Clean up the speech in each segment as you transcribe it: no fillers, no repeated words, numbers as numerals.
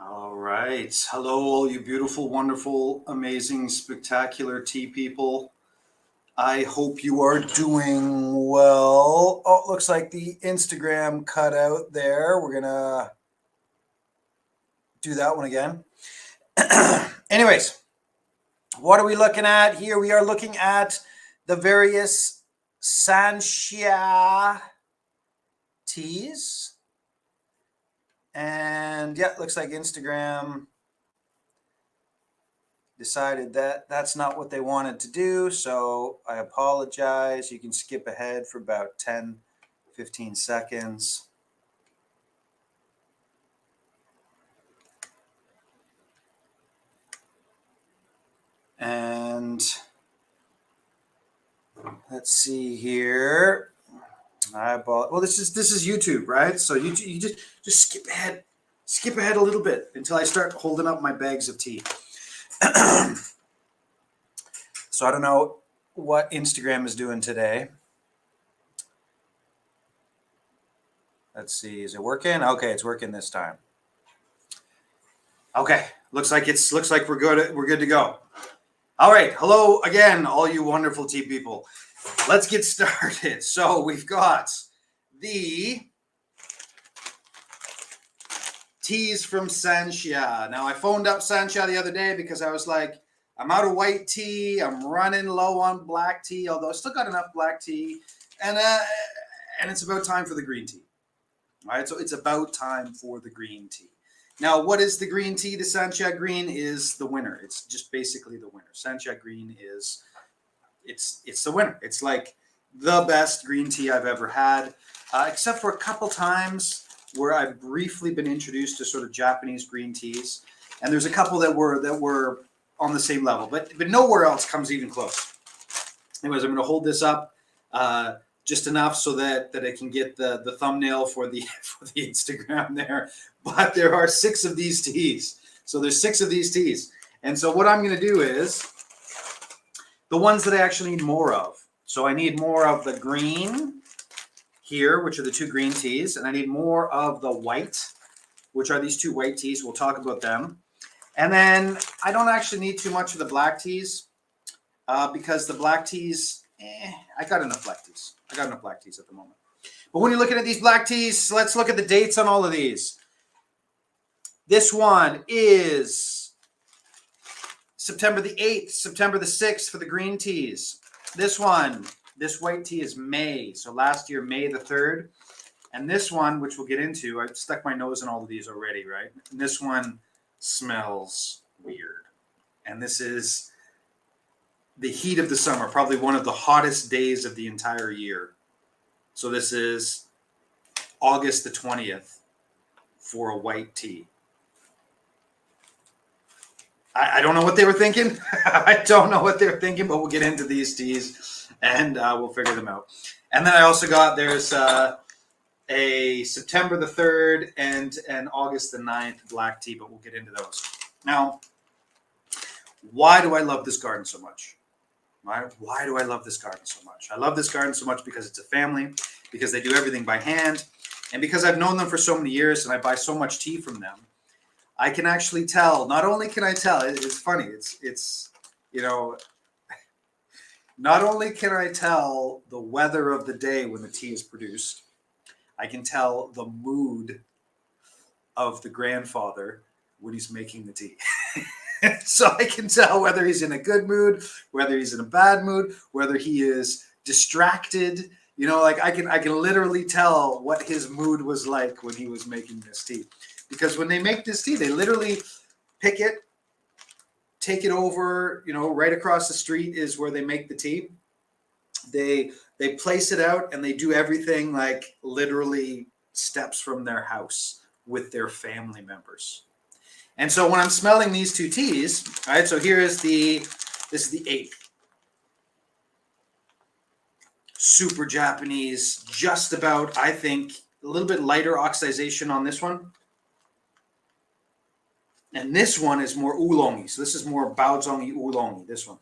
All right. Hello, all you beautiful, wonderful, amazing, spectacular tea people. I hope you are doing well. Oh, it looks like the Instagram cut out there. We're going to do that one again. Anyways, what are we looking at here? We are looking at the various Sanxia teas. And yeah, it looks like Instagram decided that that's not what they wanted to do. So I apologize. You can skip ahead for about 10, 15 seconds. And let's see here. Well, this is YouTube, right? So you just skip ahead a little bit until I start holding up my bags of tea. So I don't know what Instagram is doing today. Let's see, is it working? Okay, it's working this time. Okay, looks like we're good to go. All right, hello again, all you wonderful tea people. Let's get started. So we've got the teas from Sanxia. Now I phoned up Sanxia the other day because I was like, I'm out of white tea. I'm running low on black tea, although I still got enough black tea, and it's about time for the green tea. All right, so it's about time for the green tea. Now, what is the green tea? The Sanxia green is the winner. It's just basically the winner. Sanxia green is it's the winner. It's like the best green tea I've ever had, except for a couple times where I've briefly been introduced to sort of Japanese green teas, and there's a couple that were on the same level, but nowhere else comes even close. Anyways, I'm going to hold this up just enough so that I can get the thumbnail for the Instagram there. But there are 6 of these teas, so there's 6 of these teas, and so what I'm going to do is the ones that I actually need more of. So I need more of the green here, which are the 2 green teas, and I need more of the white, which are these 2 white teas. We'll talk about them. And then I don't actually need too much of the black teas because the black teas, I got enough black teas. I got enough black teas at the moment. But when you're looking at these black teas, let's look at the dates on all of these. This one is September the 8th, September the 6th for the green teas. This white tea is May. So last year, May the 3rd. And this one, which we'll get into, I've stuck my nose in all of these already, right? And this one smells weird. And this is the heat of the summer, probably one of the hottest days of the entire year. So this is August the 20th for a white tea. I don't know what they were thinking. I don't know what they were thinking, but we'll get into these teas and we'll figure them out. And then I also got, there's a September the 3rd and an August the 9th black tea, but we'll get into those. Now, why do I love this garden so much? Why do I love this garden so much? I love this garden so much because it's a family, because they do everything by hand, and because I've known them for so many years and I buy so much tea from them. I can actually tell, not only can I tell, it's funny, it's you know, not only can I tell the weather of the day when the tea is produced, I can tell the mood of the grandfather when he's making the tea. So I can tell whether he's in a good mood, whether he's in a bad mood, whether he is distracted. You know, like I can literally tell what his mood was like when he was making this tea. Because when they make this tea, they literally pick it, take it over, you know, right across the street is where they make the tea. They place it out and they do everything like literally steps from their house with their family members. And so when I'm smelling these 2 teas, all right, so this is the 8th. Super Japanese, just about, I think, a little bit lighter oxidization on this one. And this one is more oolongy. So this is more baozongi oolongy, this one.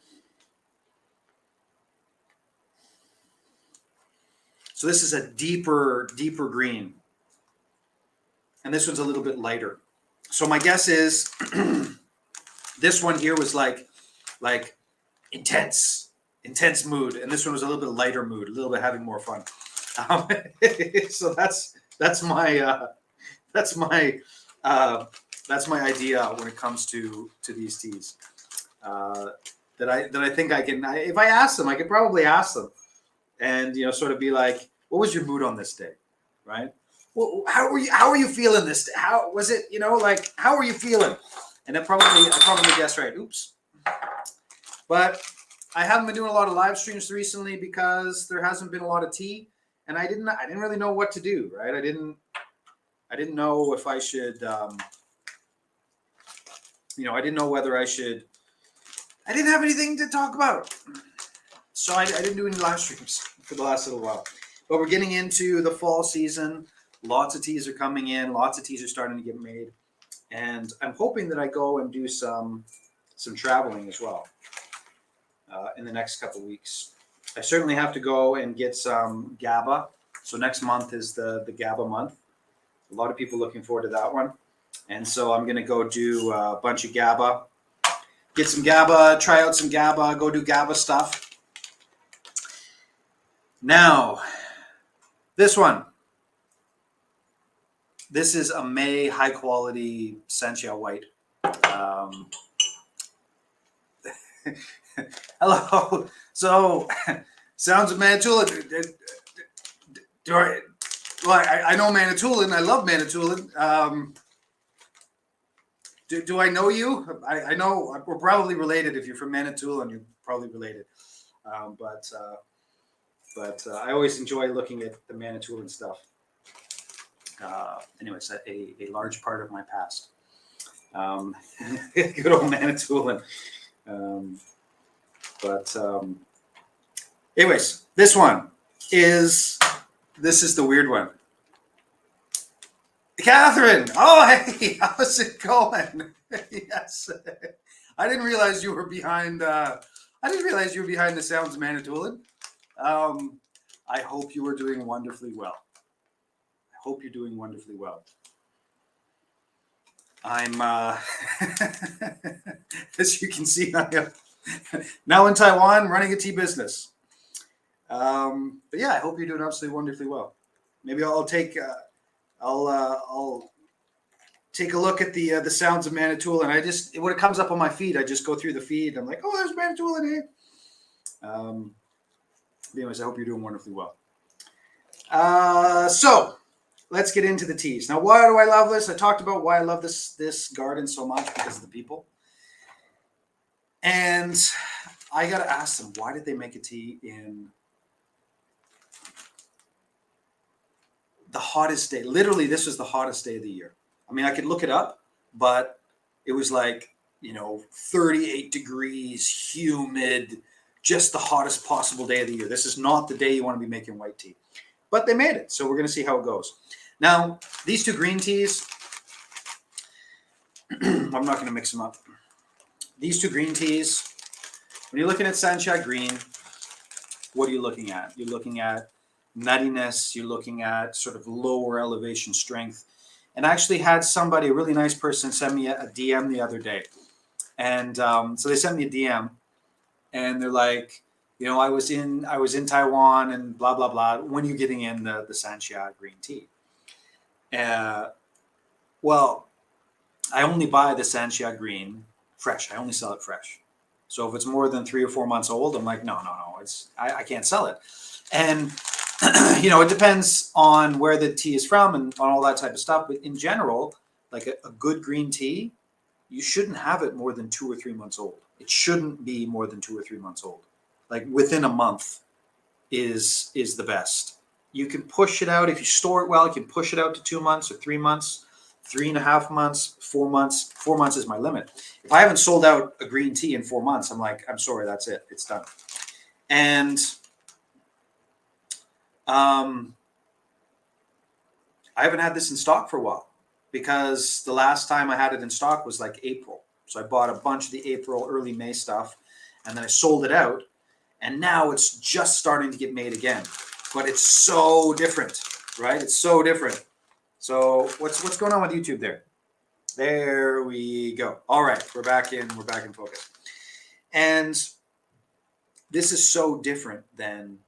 So this is a deeper green. And this one's a little bit lighter. So my guess is this one here was like intense mood, and this one was a little bit lighter mood, a little bit having more fun. Um, so that's my that's my that's my idea when it comes to these teas. That I think I can. If I ask them, I could probably ask them, and sort of be like, "What was your mood on this day?" Right? Well, how are you feeling this day? How was it? Like, how are you feeling? And I probably guessed right. Oops. But I haven't been doing a lot of live streams recently because there hasn't been a lot of tea, and I didn't really know what to do. Right? I didn't know if I should. I didn't know whether I should. I didn't have anything to talk about, so I didn't do any live streams for the last little while. But we're getting into the fall season. Lots of teas are coming in. Lots of teas are starting to get made, and I'm hoping that I go and do some traveling as well in the next couple of weeks. I certainly have to go and get some GABA. So next month is the GABA month. A lot of people looking forward to that one, and so I'm going to go do a bunch of GABA. Get some GABA, try out some GABA, go do GABA stuff. Now, this one. This is a May high quality Sanxia white. Hello. So, sounds of Manitoulin. I know Manitoulin. I love Manitoulin. Do I know you? I know we're probably related. If you're from Manitoulin, you're probably related. But I always enjoy looking at the Manitoulin stuff. Anyways, a large part of my past. Good old Manitoulin. Anyways, this is the weird one. Catherine, oh hey, how's it going? Yes, I didn't realize you were behind. I didn't realize you were behind the sounds of Manitoulin. I hope you are doing wonderfully well. Hope you're doing wonderfully well. I'm, as you can see, I am now in Taiwan running a tea business. But yeah, I hope you're doing absolutely wonderfully well. Maybe I'll take a look at the sounds of Manitoulin. When it comes up on my feed, I just go through the feed. I'm like, oh, there's Manitoulin here. Anyways, I hope you're doing wonderfully well. So let's get into the teas. Now, why do I love this? I talked about why I love this garden so much because of the people. And I got to ask them, why did they make a tea in the hottest day? Literally, this was the hottest day of the year. I mean, I could look it up, but it was like, 38 degrees, humid, just the hottest possible day of the year. This is not the day you want to be making white tea. But they made it, so we're going to see how it goes. Now, these two green teas, I'm not going to mix them up. These two green teas, when you're looking at Sanxia green, what are you looking at? You're looking at nuttiness. You're looking at sort of lower elevation strength. And I actually had somebody, a really nice person, send me a DM the other day. And so they sent me a DM, and they're like, I was in Taiwan and blah, blah, blah. When are you getting in the Sanxia green tea? Well, I only buy the Sanxia green fresh. I only sell it fresh. So if it's more than 3 or 4 months old, I'm like, no. I can't sell it. And, it depends on where the tea is from and on all that type of stuff. But in general, like a good green tea, you shouldn't have it more than 2 or 3 months old. It shouldn't be more than 2 or 3 months old. Like within a month is the best. You can push it out. If you store it well, you can push it out to 2 months or 3 months, 3.5 months, 4 months. 4 months is my limit. If I haven't sold out a green tea in 4 months, I'm like, I'm sorry, that's it. It's done. And I haven't had this in stock for a while because the last time I had it in stock was like April. So I bought a bunch of the April, early May stuff, and then I sold it out. And now it's just starting to get made again. But it's so different, right? It's so different. So what's going on with YouTube there? There we go. All right, we're back in focus. And this is so different than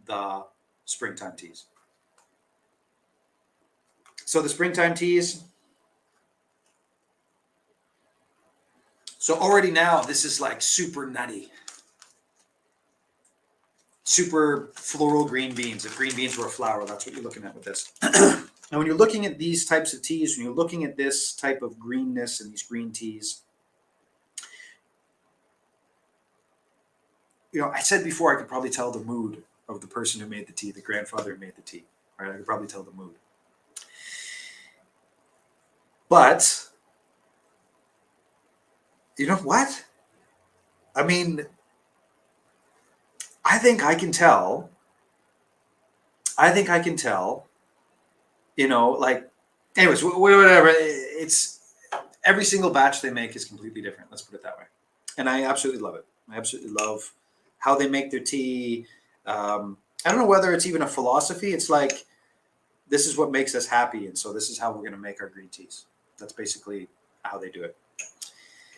the springtime teas. So the springtime teas, so already now this is like super nutty, super floral green beans. If green beans were a flower, that's what you're looking at with this. And when you're looking at these types of teas, when you're looking at this type of greenness and these green teas, you know, I said before I could probably tell the mood of the person who made the tea, the grandfather who made the tea, right? I could probably tell the mood. But you know what? I mean, I think I can tell. You know, like, anyways, whatever. It's every single batch they make is completely different. Let's put it that way. And I absolutely love it. I absolutely love how they make their tea. I don't know whether it's even a philosophy. It's like, this is what makes us happy, and so this is how we're going to make our green teas. That's basically how they do it.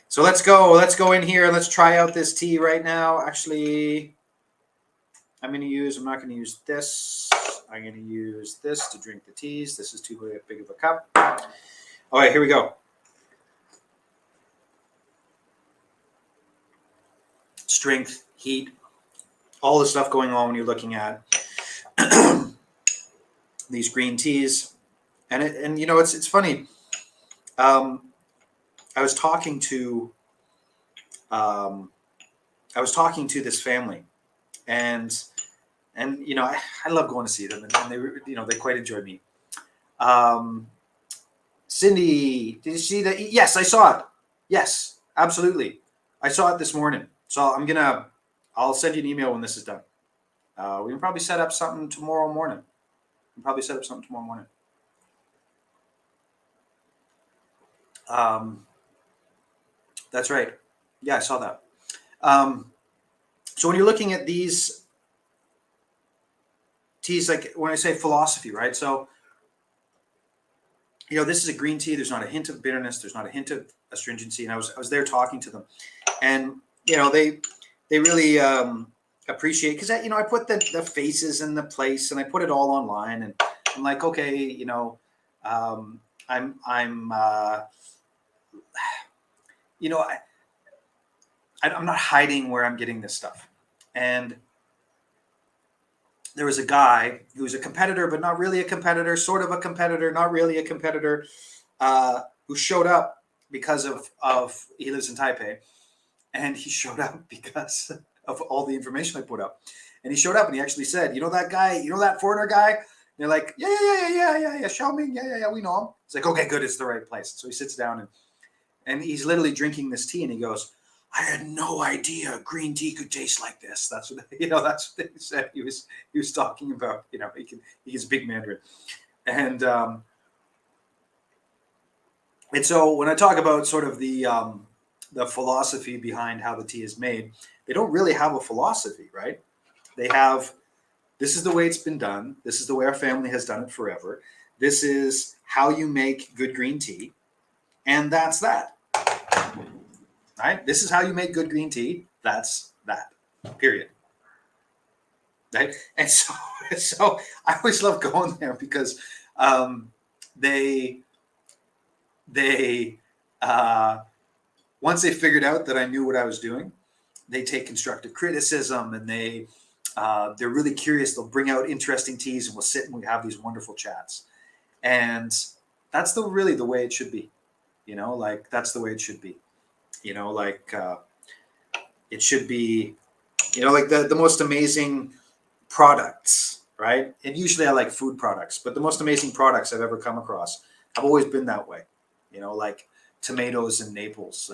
So let's go in here and let's try out this tea right now. Actually, I'm not going to use this. I'm going to use this to drink the teas. This is too big of a cup. All right, here we go. Strength, heat, all the stuff going on when you're looking at these green teas. And you know, it's funny. I was talking to this family, and you know, I love going to see them, and they, you know, they quite enjoy me. Cindy, did you see that? Yes, I saw it. Yes, absolutely. I saw it this morning. So I'll send you an email when this is done. We can probably set up something tomorrow morning. That's right. Yeah, I saw that. So when you're looking at these teas, like when I say philosophy, right? So, you know, this is a green tea. There's not a hint of bitterness. There's not a hint of astringency. And I was there talking to them, and you know, they really appreciate, because you know, I put the faces in the place, and I put it all online, and I'm like, okay, you know, I'm you know, I'm not hiding where I'm getting this stuff. And there was a guy who was a competitor, but not really a competitor, sort of a competitor, not really a competitor, who showed up because of he lives in Taipei, and he showed up because of all the information I put up. And he showed up and he actually said, you know that guy, you know that foreigner guy? And they're like, yeah, Xiaoming, yeah, we know him. It's like, okay, good, it's the right place. So he sits down and he's literally drinking this tea, and he goes, I had no idea green tea could taste like this. That's what that's what they said. He was talking about. You know, he's big Mandarin, and so when I talk about sort of the philosophy behind how the tea is made, they don't really have a philosophy, right? They have, this is the way it's been done. This is the way our family has done it forever. This is how you make good green tea, and that's that. Right? This is how you make good green tea. That's that. Period. Right? And so I always love going there because they once they figured out that I knew what I was doing, they take constructive criticism, and they're really curious. They'll bring out interesting teas, and we'll sit and we have these wonderful chats. And that's really the way it should be. You know, like that's the way it should be. You know, like it should be, you know, like the most amazing products, right? And usually I like food products, but the most amazing products I've ever come across have always been that way. You know, like tomatoes in Naples,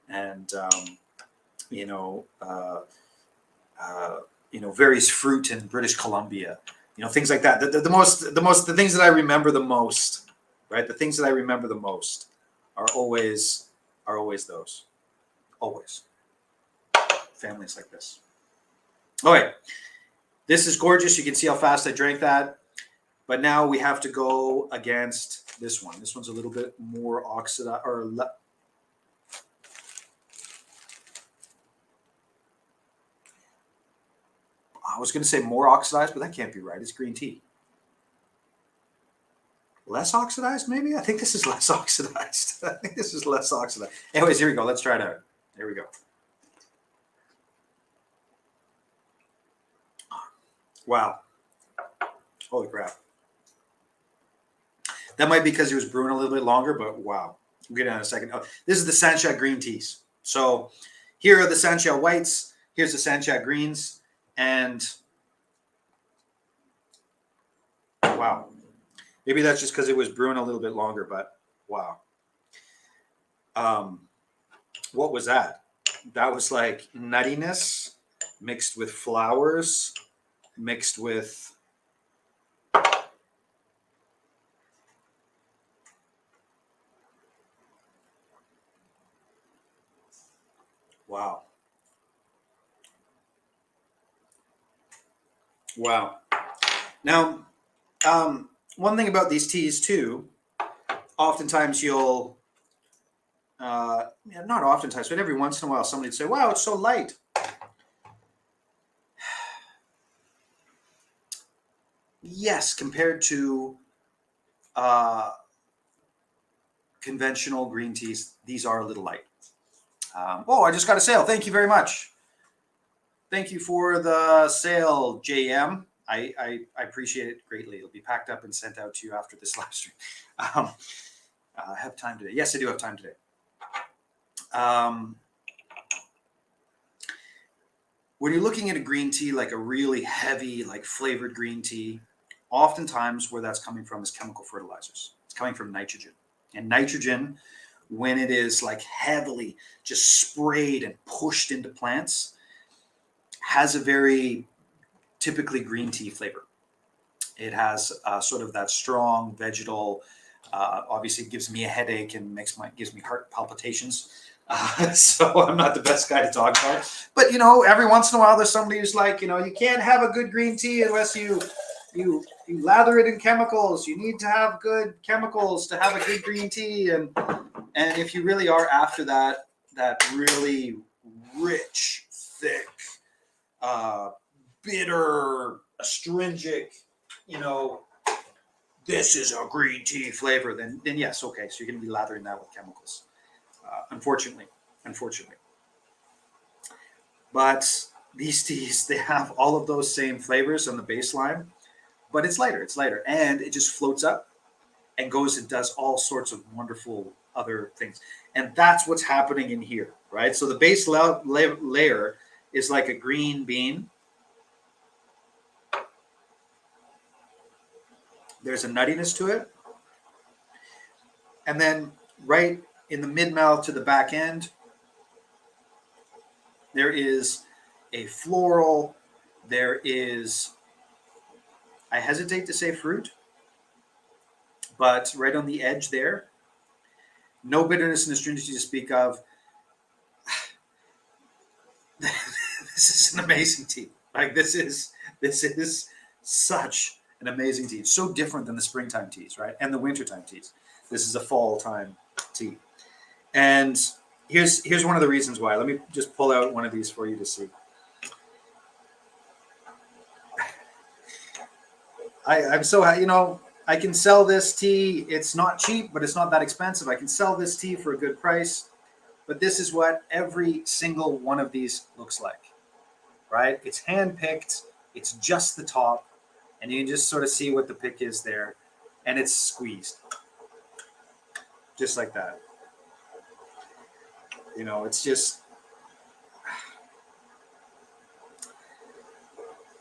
and you know, various fruit in British Columbia. You know, things like that. The things that I remember the most, right? The things that I remember the most are always those. Always. Families like this. All right. This is gorgeous. You can see how fast I drank that. But now we have to go against this one. This one's a little bit more oxidized, I was going to say more oxidized, but that can't be right. It's green tea. Less oxidized, maybe? I think this is less oxidized. I think this is less oxidized. Anyways, here we go. Let's try it out. There we go. Wow. Holy crap. That might be because he was brewing a little bit longer, but wow. We'll get it in a second. Oh, this is the Sanxia green teas. So here are the Sanxia whites. Here's the Sanxia greens. And wow. Maybe that's just because it was brewing a little bit longer, but wow. What was that? That was like nuttiness mixed with flowers, mixed with wow. Wow. Now, one thing about these teas too, oftentimes you'll, not oftentimes, but every once in a while somebody would say, wow, it's so light. Yes, compared to conventional green teas, these are a little light. Oh, I just got a sale. Thank you very much. Thank you for the sale, JM. I appreciate it greatly. It'll be packed up and sent out to you after this live stream. I have time today. Yes, I do have time today. When you're looking at a green tea, like a really heavy, like flavored green tea, oftentimes where that's coming from is chemical fertilizers. It's coming from nitrogen. And nitrogen, when it is like heavily just sprayed and pushed into plants, has a very typically green tea flavor. It has sort of that strong vegetal, obviously it gives me a headache and gives me heart palpitations. So I'm not the best guy to talk about. But, every once in a while there's somebody who's like, you can't have a good green tea unless you lather it in chemicals. You need to have good chemicals to have a good green tea. And if you really are after that really rich, thick, bitter, astringent, this is a green tea flavor, then yes, okay, so you're going to be lathering that with chemicals. Unfortunately. But these teas, they have all of those same flavors on the baseline, but it's lighter, and it just floats up and goes and does all sorts of wonderful other things. And that's what's happening in here, right? So the base layer is like a green bean. There's a nuttiness to it. And then right in the mid-mouth to the back end, there is a floral. There is, I hesitate to say fruit, but right on the edge there, no bitterness and astringency to speak of. This is an amazing tea. Like this is such an amazing tea. It's so different than the springtime teas, right? And the wintertime teas. This is a fall time tea. And here's one of the reasons why. Let me just pull out one of these for you to see. I'm so, I can sell this tea. It's not cheap, but it's not that expensive. I can sell this tea for a good price. But this is what every single one of these looks like, right? It's hand-picked. It's just the top. And you can just sort of see what the pick is there. And it's squeezed. Just like that. It's just...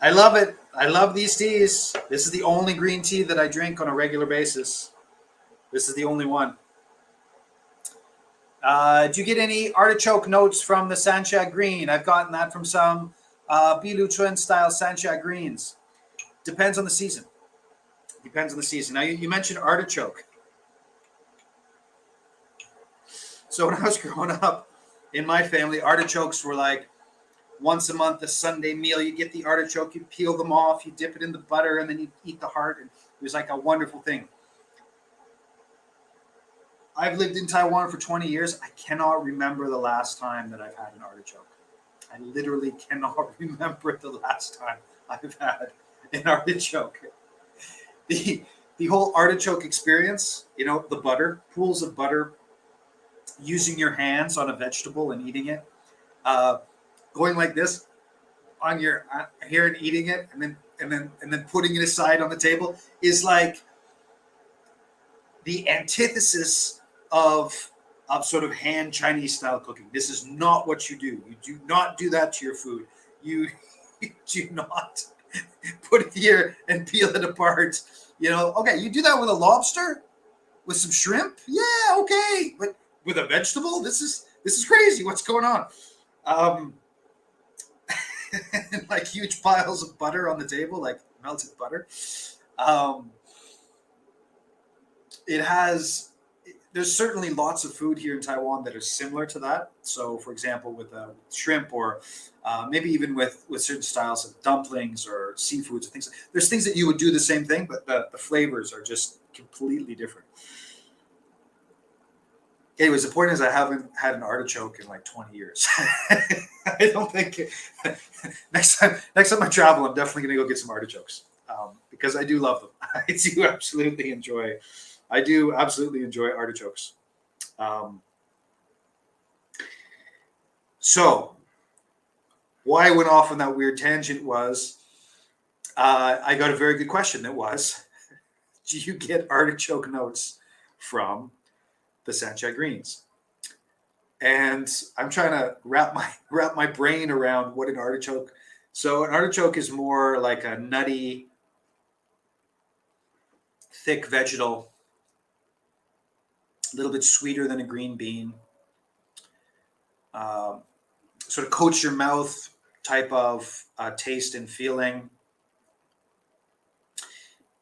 I love it. I love these teas. This is the only green tea that I drink on a regular basis. This is the only one. Do you get any artichoke notes from the Sanxia green? I've gotten that from some Bilu Chun style Sanxia greens. Depends on the season. Now, you mentioned artichoke. So when I was growing up, in my family, artichokes were like once a month, a Sunday meal. You get the artichoke, you peel them off, you dip it in the butter, and then you eat the heart. And It was like a wonderful thing. I've lived in Taiwan for 20 years. I cannot remember the last time that I've had an artichoke. I literally cannot remember the last time I've had an artichoke. The the whole artichoke experience, you know, the butter, pools of butter, using your hands on a vegetable and eating it, uh, going like this on your here and eating it, and then putting it aside on the table is like the antithesis of sort of hand Chinese style cooking. This is not what you do. You do not do that to your food. You do not put it here and peel it apart. You know, okay, you do that with a lobster, with some shrimp. Yeah, okay, but with a vegetable, this is crazy. What's going on? Um, and like huge piles of butter on the table, like melted butter. Um, it has there's certainly lots of food here in Taiwan that are similar to that. So, for example, with shrimp, or maybe even with certain styles of dumplings or seafoods, or things. There's things that you would do the same thing, but the flavors are just completely different. Anyways, the point is, I haven't had an artichoke in like 20 years. I don't think next time I travel, I'm definitely gonna go get some artichokes, because I do love them. I do absolutely enjoy artichokes. Um, so why I went off on that weird tangent was I got a very good question. That was, do you get artichoke notes from the Sanxia greens? And I'm trying to wrap my brain around what an artichoke. So an artichoke is more like a nutty, thick vegetal, a little bit sweeter than a green bean. Um, Sort of coats your mouth type of taste and feeling.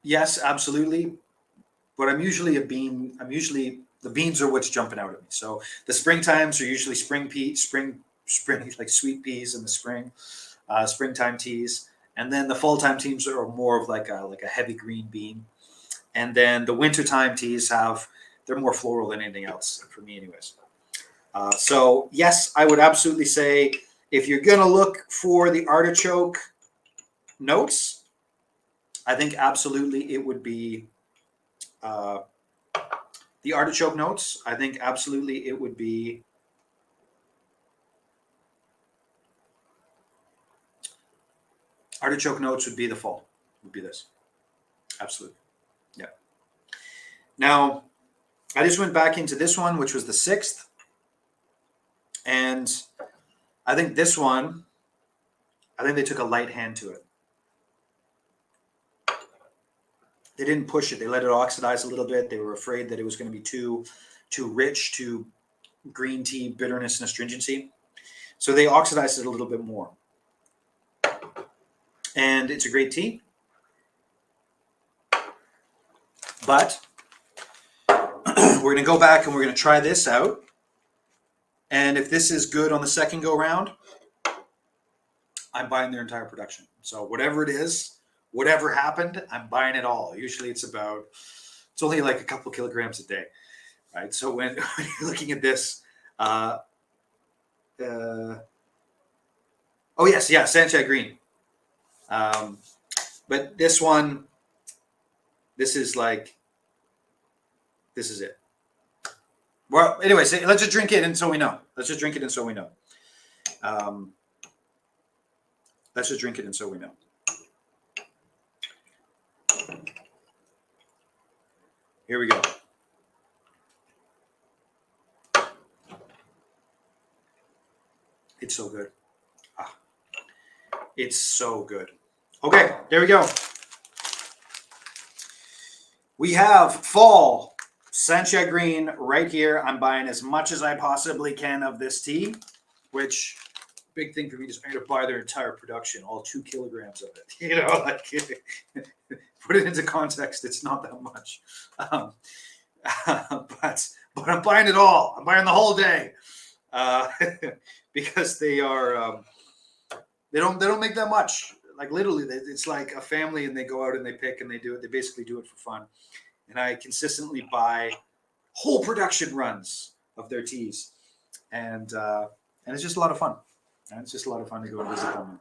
Yes, absolutely. But I'm usually a bean. The beans are what's jumping out at me. So the spring times are usually spring like sweet peas in the spring, springtime teas, and then the fall time teas are more of like a heavy green bean, and then the wintertime teas they're more floral than anything else for me, anyways. So yes, I would absolutely say if you're gonna look for the artichoke notes, I think absolutely it would be uh, the artichoke notes. I think absolutely it would be artichoke notes would be the fall. Would be this. Absolutely. Yeah. Now, I just went back into this one, which was the 6th. And I think this one, I think they took a light hand to it. They didn't push it. They let it oxidize a little bit. They were afraid that it was going to be too rich, too green tea bitterness and astringency. So they oxidized it a little bit more. And it's a great tea. But we're going to go back and we're going to try this out. And if this is good on the second go round, I'm buying their entire production. So whatever it is, whatever happened, I'm buying it all. Usually it's only like a couple kilograms a day, right? So when you're looking at this, oh yes, yeah, Sanxia green. But this one, this is it. Well, anyways, let's just drink it, and so we know. Let's just drink it, and so we know. Let's just drink it, and so we know. Here we go. It's so good. It's so good. Okay, there we go. We have fall Sanxia green right here. I'm buying as much as I possibly can of this tea, which big thing for me is I'm going to buy their entire production, all 2 kilograms of it. You know, like put it into context, it's not that much. But I'm buying it all. I'm buying the whole day because they are they don't make that much. like literally, it's like a family, and they go out and they pick and they do it. They basically do it for fun. And I consistently buy whole production runs of their teas, and it's just a lot of fun. And it's just a lot of fun to go and visit them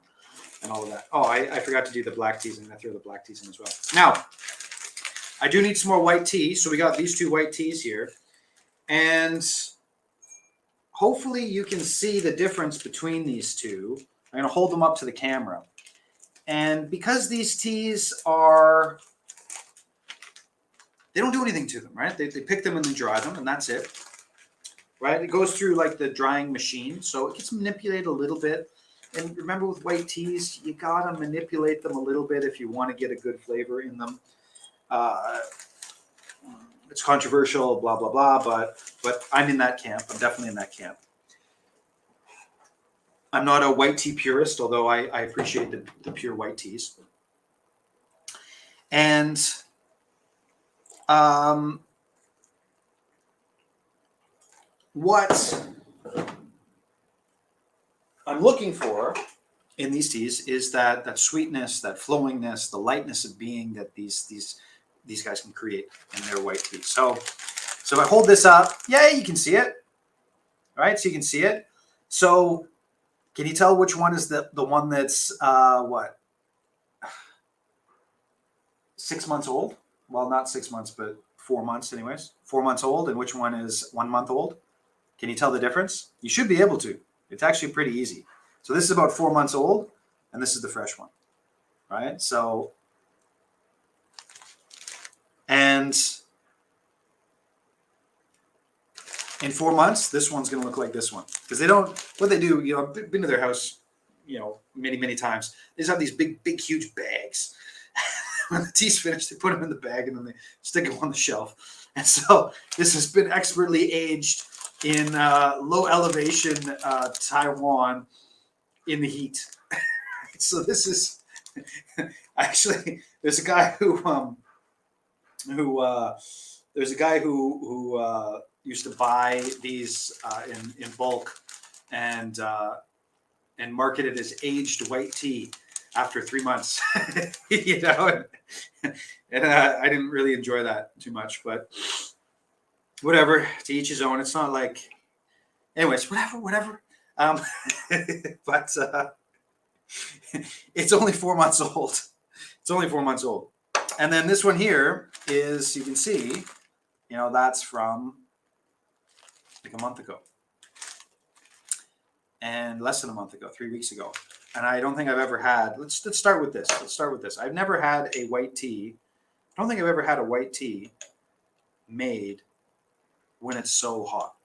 and all of that. Oh, I forgot to do the black teas. I'm gonna throw the black teas in as well. Now, I do need some more white tea, so we got these 2 white teas here, and hopefully you can see the difference between these 2. I'm gonna hold them up to the camera, and because these teas are, they don't do anything to them, right? They pick them and they dry them, and that's it, right? It goes through like the drying machine, so it gets manipulated a little bit. And remember, with white teas, you gotta manipulate them a little bit if you want to get a good flavor in them. It's controversial, blah blah blah, but I'm in that camp. I'm definitely in that camp. I'm not a white tea purist, although I appreciate the pure white teas. And what I'm looking for in these teas is that sweetness, that flowingness, the lightness of being that these guys can create in their white tea. So if I hold this up, yeah, you can see it, right? So you can see it. So can you tell which one is the one that's what, 6 months old? Well, not 6 months, but 4 months anyways. 4 months old, and which one is 1 month old? Can you tell the difference? You should be able to. It's actually pretty easy. So this is about 4 months old, and this is the fresh one, right? So, and in 4 months, this one's going to look like this one, because they don't. What they do, you know, I've been to their house, you know, many times. They just have these big, huge bags. When the tea's finished, they put them in the bag and then they stick them on the shelf. And so this has been expertly aged in low elevation Taiwan in the heat. So this is actually, there's a guy who used to buy these in bulk and market it as aged white tea after 3 months. You know, and I didn't really enjoy that too much, but whatever, to each his own. It's not like, anyways, whatever. But it's only 4 months old. It's only 4 months old. And then this one here is, you can see, you know, that's from like a month ago. And less than a month ago, 3 weeks ago. And I don't think I've ever had, let's start with this. Let's start with this. I've never had a white tea. I don't think I've ever had a white tea made when it's so hot,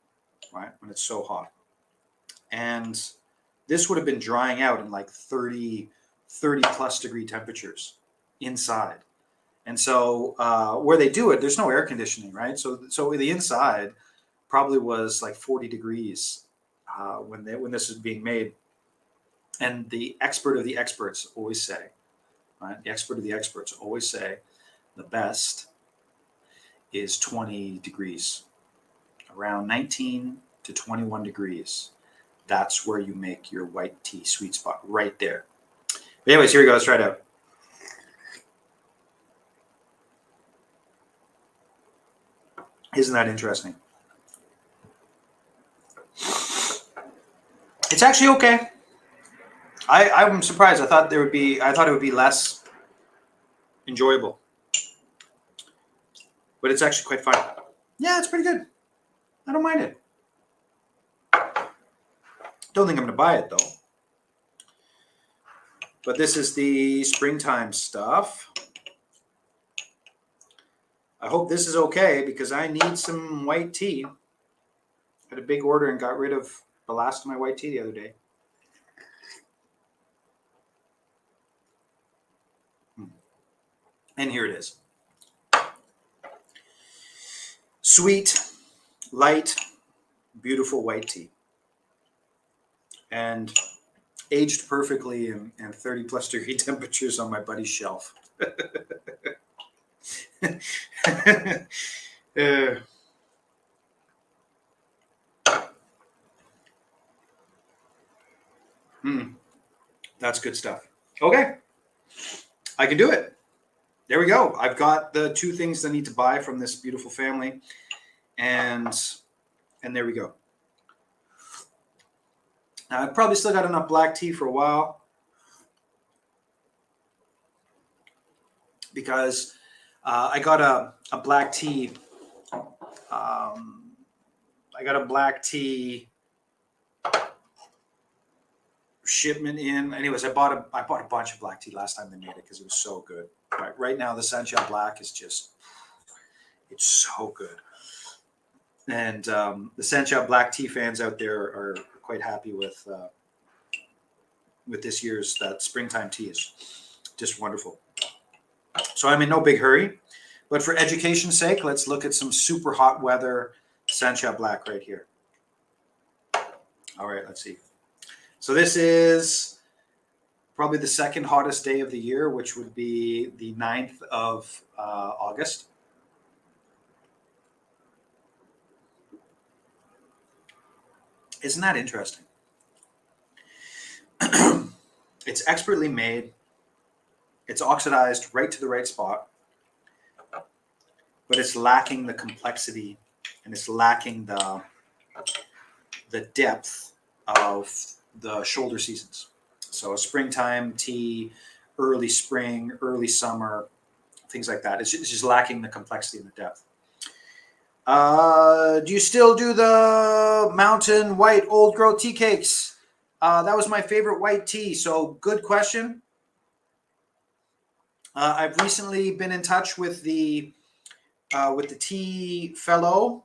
right? When it's so hot. And this would have been drying out in like 30 plus degree temperatures inside. And so where they do it, there's no air conditioning, right? So the inside probably was like 40 degrees when this was being made. And the expert of the experts always say, right? The expert of the experts always say the best is 20 degrees, around 19 to 21 degrees. That's where you make your white tea sweet spot, right there. But anyways, here we go. Let's try it out. Isn't that interesting? It's actually okay. I'm surprised. I thought it would be less enjoyable, but it's actually quite fun. Yeah, it's pretty good. I don't mind it. Don't think I'm going to buy it though. But this is the springtime stuff. I hope this is okay because I need some white tea. I had a big order and got rid of the last of my white tea the other day. And here it is. Sweet, light, beautiful white tea. And aged perfectly in 30 plus degree temperatures on my buddy's shelf. That's good stuff. Okay. I can do it. There we go. I've got the 2 things I need to buy from this beautiful family, and there we go. Now, I've probably still got enough black tea for a while because I got a black tea. I got a black tea shipment in. Anyways, I bought a bunch of black tea last time they made it because it was so good. Right now, the Sanxia Black is just, it's so good. And the Sanxia Black tea fans out there are quite happy with this year's that springtime tea is just wonderful. So I'm in no big hurry, but for education's sake, let's look at some super hot weather Sanxia Black right here. All right, let's see. So this is probably the second hottest day of the year, which would be the 9th of August. Isn't that interesting? It's expertly made. It's oxidized right to the right spot, but it's lacking the complexity and it's lacking the depth of the shoulder seasons. So a springtime tea, early spring, early summer, things like that. It's just lacking the complexity and the depth. Do you still do the mountain white old growth tea cakes? That was my favorite white tea. So good question. I've recently been in touch with the tea fellow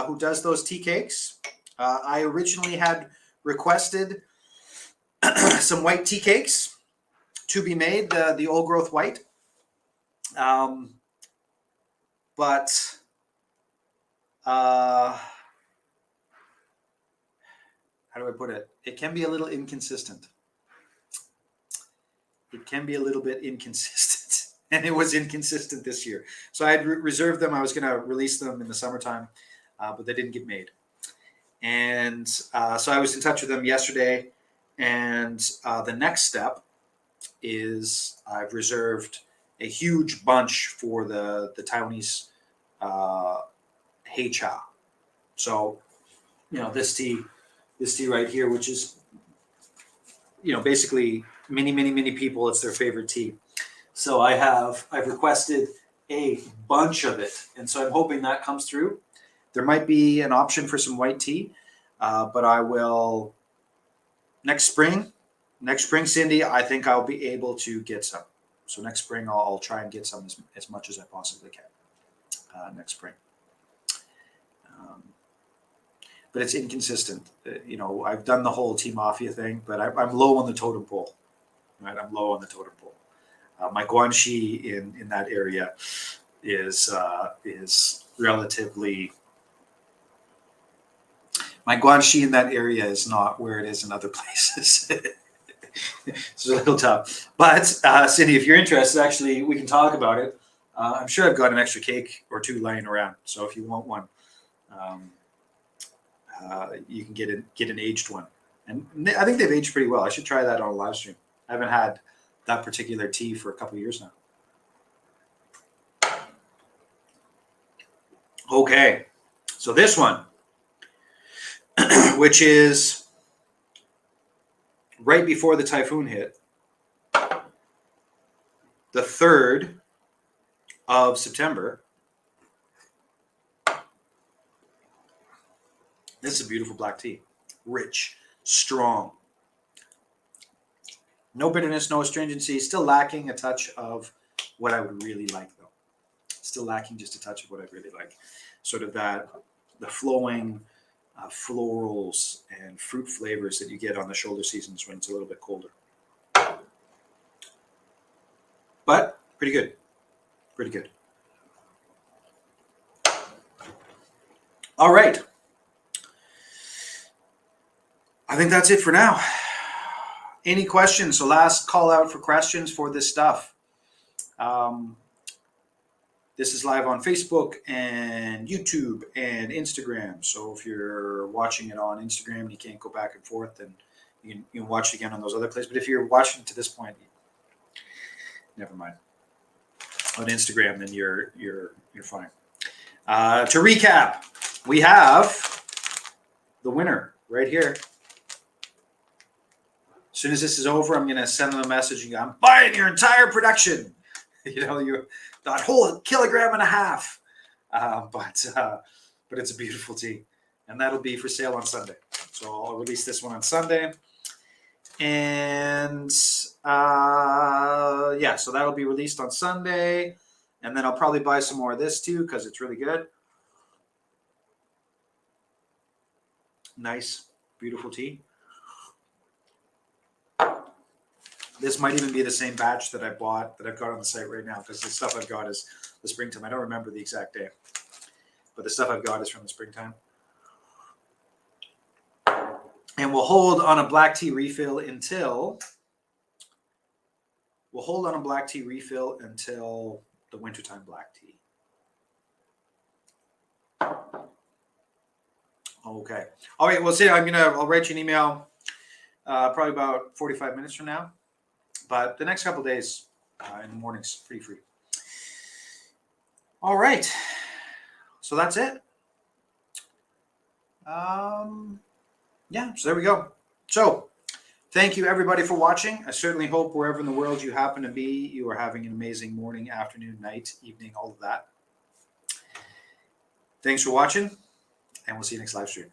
who does those tea cakes. I originally had requested some white tea cakes to be made, the old growth white. But how do I put it? It can be a little inconsistent. It can be a little bit inconsistent. And it was inconsistent this year. So I had reserved them. I was going to release them in the summertime, but they didn't get made. And so I was in touch with them yesterday. And the next step is I've reserved a huge bunch for the Taiwanese Hei Cha. So, this tea right here, which is, basically many people, it's their favorite tea. So I've requested a bunch of it. And so I'm hoping that comes through. There might be an option for some white tea, but I will next spring, Cindy, I think I'll be able to get some. So next spring, I'll try and get some as much as I possibly can next spring. But it's inconsistent. I've done the whole Tea Mafia thing, but I'm low on the totem pole. Right, I'm low on the totem pole. My guanxi in that area is relatively. My guanxi in that area is not where it is in other places. It's a little tough. But Cindy, if you're interested, actually, we can talk about it. I'm sure I've got an extra cake or 2 laying around. So if you want one, you can get an aged one. And I think they've aged pretty well. I should try that on a live stream. I haven't had that particular tea for a couple of years now. Okay, so this one, which is right before the typhoon hit, the 3rd of September. This is a beautiful black tea. Rich, strong. No bitterness, no astringency. Still lacking a touch of what I would really like, though. Still lacking just a touch of what I really like. Sort of the flowing florals and fruit flavors that you get on the shoulder seasons when it's a little bit colder. But pretty good. Pretty good. All right. I think that's it for now. Any questions? So last call out for questions for this stuff. This is live on Facebook and YouTube and Instagram. So if you're watching it on Instagram and you can't go back and forth, then you can watch it again on those other places. But if you're watching to this point, never mind. On Instagram, then you're fine. To recap, we have the winner right here. As soon as this is over, I'm going to send them a message and go, I'm buying your entire production. You that whole 1.5 kilograms. But it's a beautiful tea. And that'll be for sale on Sunday. So I'll release this one on Sunday. And yeah, so that'll be released on Sunday. And then I'll probably buy some more of this too because it's really good. Nice, beautiful tea. This might even be the same batch that I bought that I've got on the site right now because the stuff I've got is the springtime. I don't remember the exact day, but the stuff I've got is from the springtime. And we'll hold on a black tea refill until the wintertime black tea. Okay. All right. Well, see, I'll write you an email probably about 45 minutes from now. But the next couple of days in the mornings, pretty free. All right. So that's it. Yeah, so there we go. So thank you, everybody, for watching. I certainly hope wherever in the world you happen to be, you are having an amazing morning, afternoon, night, evening, all of that. Thanks for watching, and we'll see you next live stream.